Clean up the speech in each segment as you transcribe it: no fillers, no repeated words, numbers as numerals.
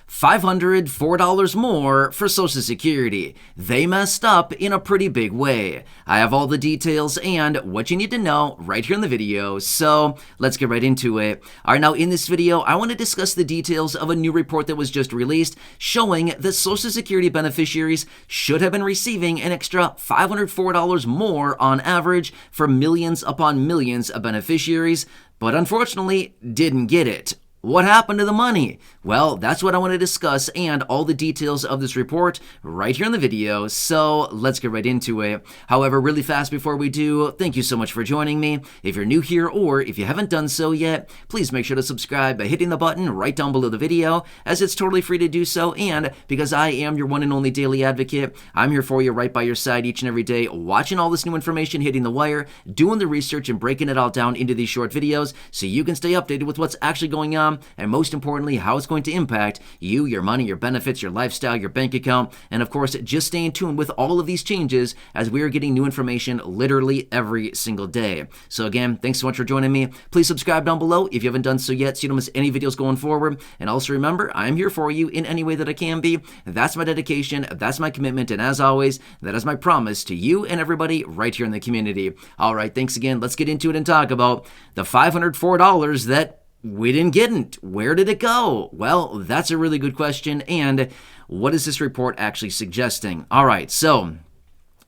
$504 more for Social Security. They messed up in a pretty big way. I have all the details and what you need to know right here in the video, so let's get right into it. All right, now in this video, I want to discuss the details of a new report that was just released showing that Social Security beneficiaries should have been receiving an extra $504 more on average for millions upon millions of beneficiaries, but unfortunately didn't get it. What happened to the money? Well, that's what I want to discuss and all the details of this report right here in the video, so let's get right into it. However, really fast before we do, thank you so much for joining me. If you're new here or if you haven't done so yet, please make sure to subscribe by hitting the button right down below the video, as it's totally free to do so, and because I am your one and only daily advocate, I'm here for you right by your side each and every day, watching all this new information hitting the wire, doing the research and breaking it all down into these short videos so you can stay updated with what's actually going on, and most importantly, how it's going to impact you, your money, your benefits, your lifestyle, your bank account, and of course, just staying tuned with all of these changes as we are getting new information literally every single day. So again, thanks so much for joining me. Please subscribe down below if you haven't done so yet so you don't miss any videos going forward. And also remember, I'm here for you in any way that I can be. That's my dedication, that's my commitment, and as always, that is my promise to you and everybody right here in the community. All right, thanks again. Let's get into it and talk about the $504 that we didn't get it. Where did it go? Well, that's a really good question. And what is this report actually suggesting? All right, so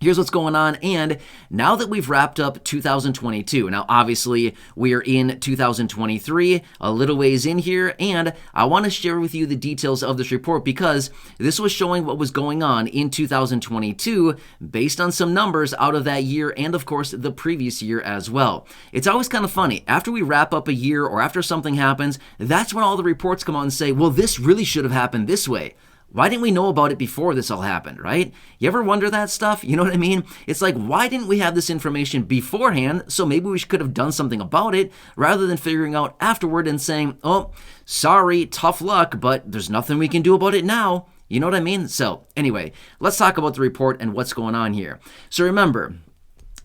here's what's going on, and now that we've wrapped up 2022, now obviously we are in 2023, a little ways in here, and I want to share with you the details of this report because this was showing what was going on in 2022 based on some numbers out of that year and of course the previous year as well. It's always kind of funny, after we wrap up a year or after something happens, that's when all the reports come out and say, well, this really should have happened this way. Why didn't we know about it before this all happened, right? You ever wonder that stuff? You know what I mean? It's like, why didn't we have this information beforehand? So maybe we could have done something about it rather than figuring out afterward and saying, oh, sorry, tough luck, but there's nothing we can do about it now. You know what I mean? So anyway, let's talk about the report and what's going on here. So remember,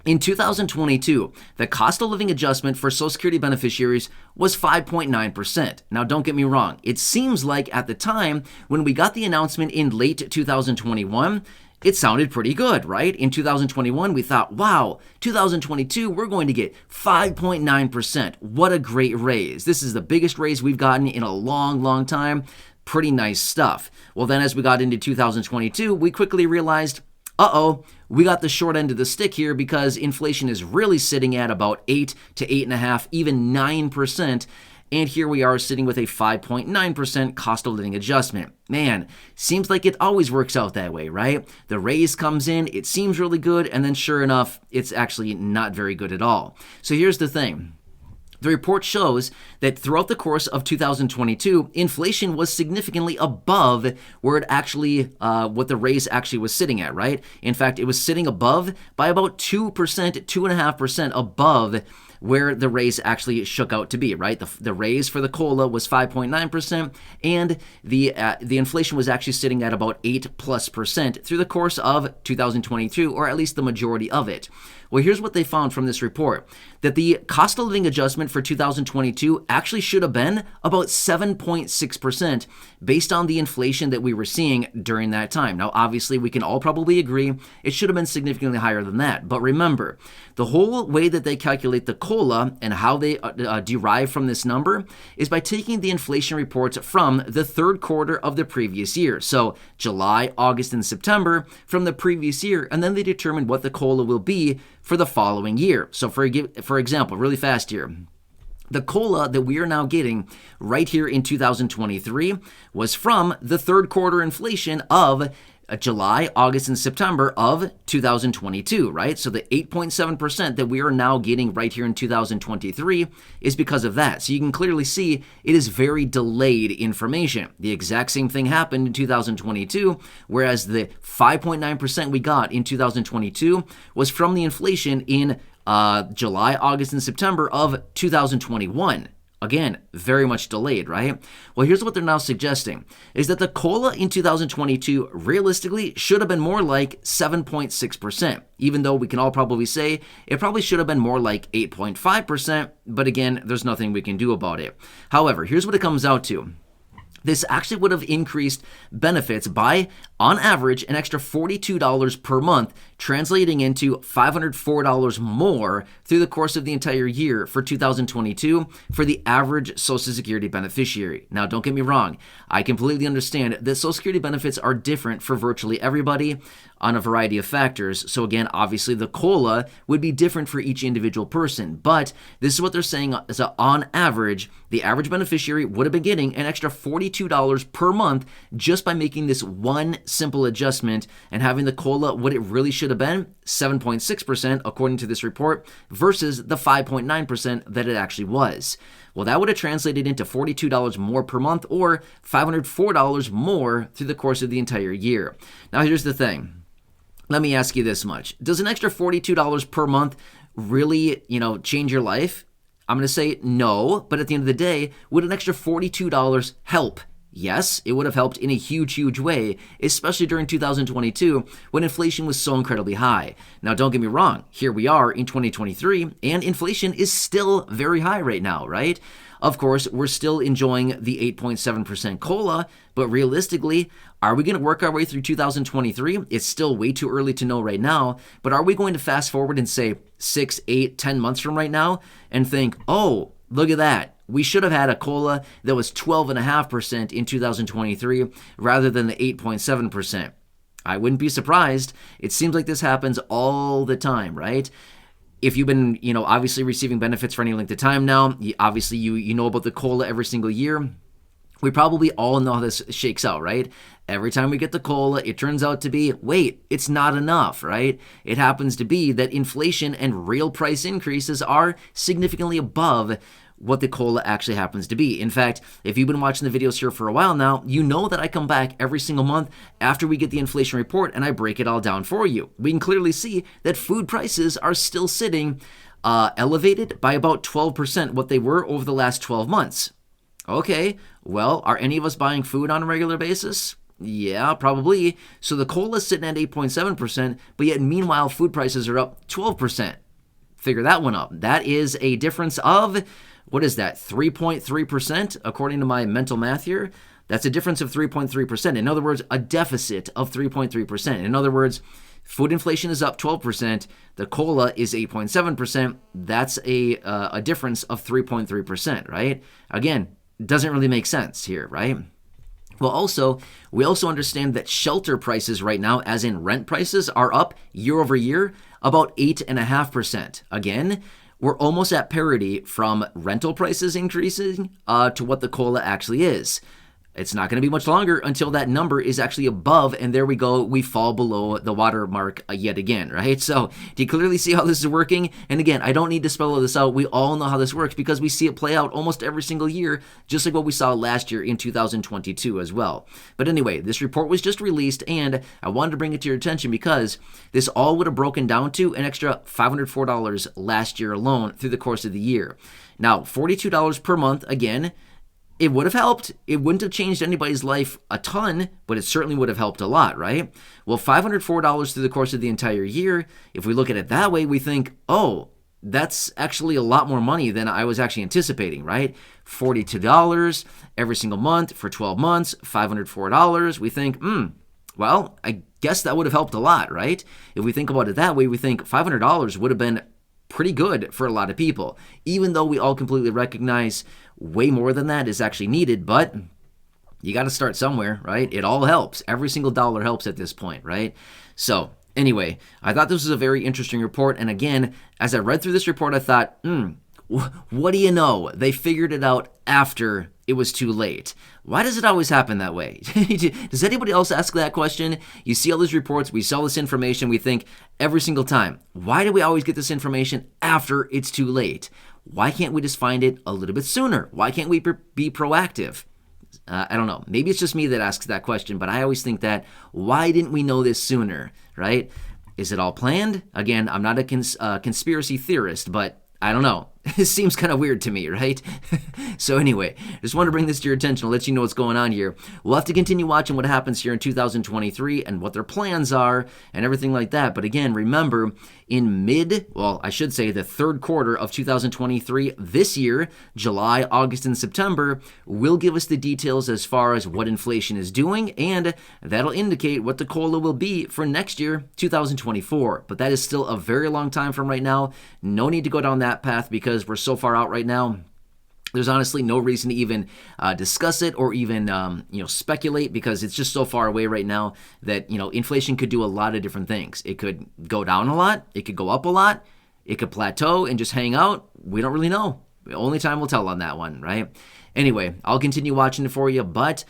in 2022, the cost of living adjustment for Social Security beneficiaries was 5.9%. Now, don't get me wrong. It seems like at the time when we got the announcement in late 2021, it sounded pretty good, right? In 2021, we thought, wow, 2022, we're going to get 5.9%. What a great raise. This is the biggest raise we've gotten in a long, long time. Pretty nice stuff. Well, then as we got into 2022, we quickly realized, uh-oh, we got the short end of the stick here because inflation is really sitting at about 8 to 8.5, even 9%. And here we are sitting with a 5.9% cost of living adjustment. Man, seems like it always works out that way, right? The raise comes in, it seems really good, and then sure enough, it's actually not very good at all. So here's the thing. The report shows that throughout the course of 2022, inflation was significantly above where it actually, what the raise actually was sitting at, right? In fact, it was sitting above by about 2%, 2.5% above where the raise actually shook out to be, right? The raise for the COLA was 5.9%, and the inflation was actually sitting at about 8+% through the course of 2022, or at least the majority of it. Well, here's what they found from this report, that the cost of living adjustment for 2022 actually should have been about 7.6% based on the inflation that we were seeing during that time. Now, obviously, we can all probably agree it should have been significantly higher than that. But remember, the whole way that they calculate the COLA and how they derive from this number is by taking the inflation reports from the third quarter of the previous year. So July, August, and September from the previous year, and then they determine what the COLA will be for the following year. So for example, really fast here, the COLA that we are now getting right here in 2023 was from the third quarter inflation of July, August, and September of 2022, right? So the 8.7% that we are now getting right here in 2023 is because of that. So you can clearly see it is very delayed information. The exact same thing happened in 2022, whereas the 5.9% we got in 2022 was from the inflation in July, August, and September of 2021. Again, very much delayed, right? Well, here's what they're now suggesting, is that the COLA in 2022 realistically should have been more like 7.6%, even though we can all probably say it probably should have been more like 8.5%, but again, there's nothing we can do about it. However, here's what it comes out to. this actually would have increased benefits by, on average, an extra $42 per month, translating into $504 more through the course of the entire year for 2022 for the average Social Security beneficiary. Now, don't get me wrong. I completely understand that Social Security benefits are different for virtually everybody on a variety of factors. So again, obviously the COLA would be different for each individual person, but this is what they're saying is that on average, the average beneficiary would have been getting an extra $42 per month just by making this one simple adjustment and having the COLA what it really should have been, 7.6% according to this report, versus the 5.9% that it actually was. Well, that would have translated into $42 more per month or $504 more through the course of the entire year. Now, here's the thing. Let me ask you this much. Does an extra $42 per month really, change your life? I'm going to say no, but at the end of the day, would an extra $42 help? Yes, it would have helped in a huge, huge way, especially during 2022 when inflation was so incredibly high. Now, don't get me wrong. Here we are in 2023, and inflation is still very high right now, right? Of course, we're still enjoying the 8.7% COLA, but realistically, are we going to work our way through 2023? It's still way too early to know right now, but are we going to fast forward and say 6, 8, 10 months from right now and think, oh, look at that. We should have had a COLA that was 12.5% in 2023 rather than the 8.7%. I wouldn't be surprised. It seems like this happens all the time, right? If you've been, obviously receiving benefits for any length of time now, obviously you know about the COLA every single year. We probably all know how this shakes out, right? Every time we get the COLA, it turns out to be, wait, it's not enough, right? It happens to be that inflation and real price increases are significantly above what the COLA actually happens to be. In fact, if you've been watching the videos here for a while now, you know that I come back every single month after we get the inflation report and I break it all down for you. We can clearly see that food prices are still sitting elevated by about 12% what they were over the last 12 months. Okay, well, are any of us buying food on a regular basis? Yeah, probably. So the COLA is sitting at 8.7%, but yet meanwhile, food prices are up 12%. Figure that one up. That is a difference of, what is that, 3.3%, according to my mental math here? That's a difference of 3.3%. In other words, a deficit of 3.3%. In other words, food inflation is up 12%. The COLA is 8.7%. That's a difference of 3.3%, right? Again, doesn't really make sense here, right? Well, we also understand that shelter prices right now, as in rent prices, are up year over year about 8.5%. Again, we're almost at parity from rental prices increasing to what the COLA actually is. It's not going to be much longer until that number is actually above, and there we go, we fall below the watermark yet again, right? So do you clearly see how this is working? And again, I don't need to spell this out. We all know how this works because we see it play out almost every single year, just like what we saw last year in 2022 as well. But anyway, this report was just released, and I wanted to bring it to your attention because this all would have broken down to an extra $504 last year alone through the course of the year. Now, $42 per month, again, it would have helped. It wouldn't have changed anybody's life a ton, but it certainly would have helped a lot, right? Well, $504 through the course of the entire year, if we look at it that way, we think, oh, that's actually a lot more money than I was actually anticipating, right? $42 every single month for 12 months, $504. We think, well, I guess that would have helped a lot, right? If we think about it that way, we think $500 would have been pretty good for a lot of people, even though we all completely recognize way more than that is actually needed, but you got to start somewhere, right? It all helps. Every single dollar helps at this point, right? So anyway, I thought this was a very interesting report. And again, as I read through this report, I thought, what do you know? They figured it out after it was too late. Why does it always happen that way? Does anybody else ask that question? You see all these reports, we see all this information, we think every single time, why do we always get this information after it's too late? Why can't we just find it a little bit sooner? Why can't we be proactive? I don't know. Maybe it's just me that asks that question, but I always think that, why didn't we know this sooner, right? Is it all planned? Again, I'm not a conspiracy theorist, but I don't know. This seems kind of weird to me, right? So anyway, just want to bring this to your attention, let you know what's going on here. We'll have to continue watching what happens here in 2023 and what their plans are and everything like that. But again, remember, in I should say the third quarter of 2023 this year, July, August, and September, will give us the details as far as what inflation is doing, and that'll indicate what the COLA will be for next year, 2024. But that is still a very long time from right now. No need to go down that path because we're so far out right now. There's honestly no reason to even discuss it or even speculate, because it's just so far away right now that inflation could do a lot of different things. It could go down a lot, it could go up a lot, it could plateau and just hang out. We don't really know. Only time will tell on that one, right? Anyway, I'll continue watching it for you, but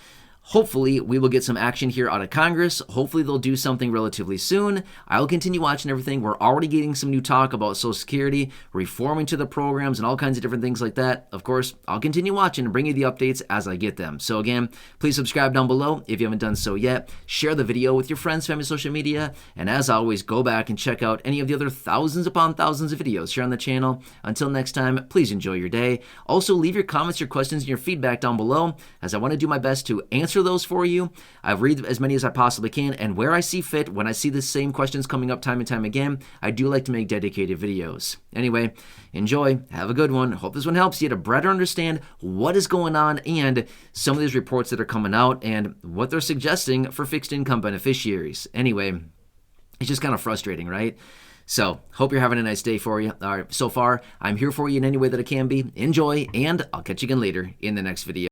hopefully we will get some action here out of Congress. Hopefully they'll do something relatively soon. I'll continue watching everything. We're already getting some new talk about Social Security, reforming to the programs, and all kinds of different things like that. Of course, I'll continue watching and bring you the updates as I get them. So again, please subscribe down below if you haven't done so yet. Share the video with your friends, family, social media. And as always, go back and check out any of the other thousands upon thousands of videos here on the channel. Until next time, please enjoy your day. Also, leave your comments, your questions, and your feedback down below, as I want to do my best to answer those for you. I read as many as I possibly can, and where I see fit, when I see the same questions coming up time and time again, I do like to make dedicated videos. Anyway, enjoy, have a good one. Hope this one helps you to better understand what is going on and some of these reports that are coming out and what they're suggesting for fixed income beneficiaries. Anyway, it's just kind of frustrating, right? So, hope you're having a nice day for you. All right, so far, I'm here for you in any way that I can be. Enjoy, and I'll catch you again later in the next video.